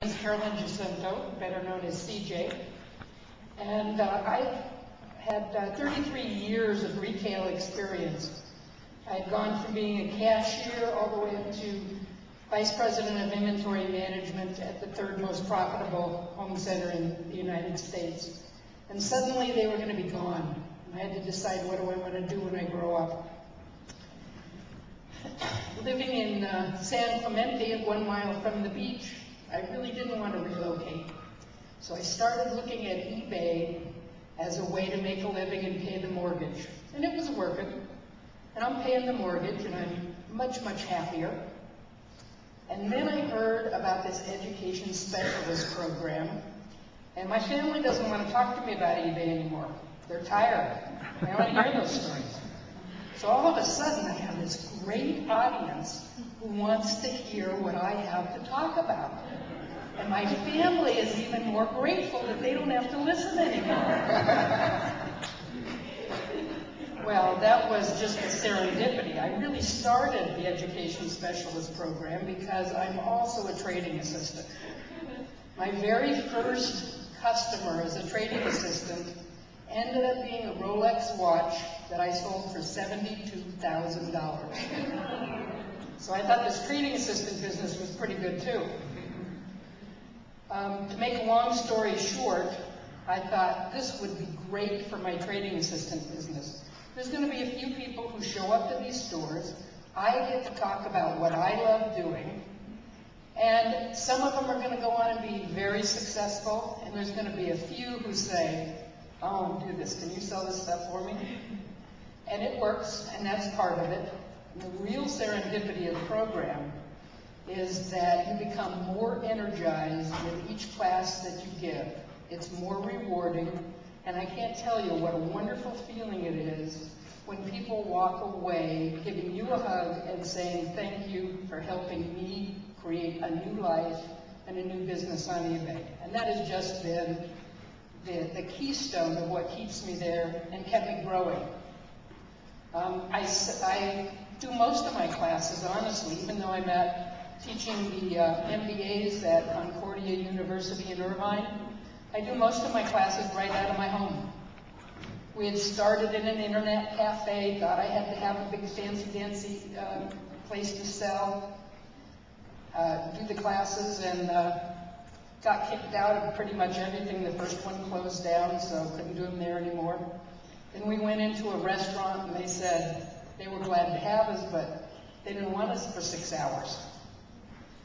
Is Carolyn Jacinto, better known as CJ, and I had 33 years of retail experience. I had gone from being a cashier all the way up to Vice President of Inventory Management at the third most profitable home center in the United States. And suddenly they were going to be gone. I had to decide, what do I want to do when I grow up? Living in San Clemente, 1 mile from the beach, I really didn't want to relocate. So I started looking at eBay as a way to make a living and pay the mortgage. And it was working. And I'm paying the mortgage, and I'm much, much happier. And then I heard about this education specialist program. And my family doesn't want to talk to me about eBay anymore. They're tired. They don't want to hear those stories. So all of a sudden, I have this great audience who wants to hear what I have to talk about. And my family is even more grateful that they don't have to listen anymore. Well, that was just a serendipity. I really started the Education Specialist program because I'm also a trading assistant. My very first customer as a trading assistant ended up being a Rolex watch that I sold for $72,000. So I thought this trading assistant business was pretty good too. To make a long story short, I thought this would be great for my trading assistant business. There's going to be a few people who show up to these stores. I get to talk about what I love doing. And some of them are going to go on and be very successful. And there's going to be a few who say, I want to do this. Can you sell this stuff for me? And it works, and that's part of it. And the real serendipity of the program is that you become more energized with each class that you give. It's more rewarding, and I can't tell you what a wonderful feeling it is when people walk away giving you a hug and saying thank you for helping me create a new life and a new business on eBay. And that has just been the keystone of what keeps me there and kept me growing. I do most of my classes, honestly, even though I'm teaching the MBAs at Concordia University in Irvine. I do most of my classes right out of my home. We had started in an internet cafe, thought I had to have a big fancy-dancy place to sell, do the classes, and got kicked out of pretty much everything. The first one closed down, so couldn't do them there anymore. Then we went into a restaurant, and they said they were glad to have us, but they didn't want us for 6 hours.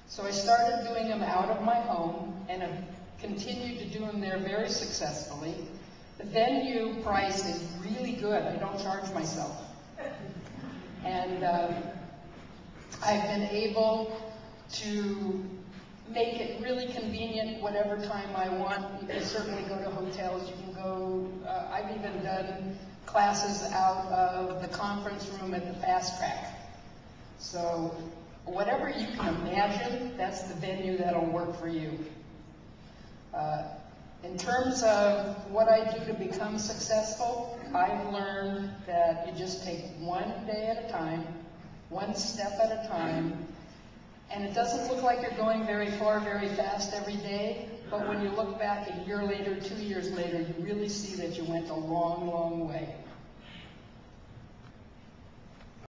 So I started doing them out of my home, and have continued to do them there very successfully. The venue price is really good. I don't charge myself. And I've been able to make it really convenient whatever time I want. You can certainly go to hotels. You can go, I've even done classes out of the conference room at the Fast Track. So whatever you can imagine, that's the venue that'll work for you. In terms of what I do to become successful, I've learned that you just take one day at a time, one step at a time, and it doesn't look like you're going very far, very fast every day, but when you look back a year later, 2 years later, you really see that you went a long, long way.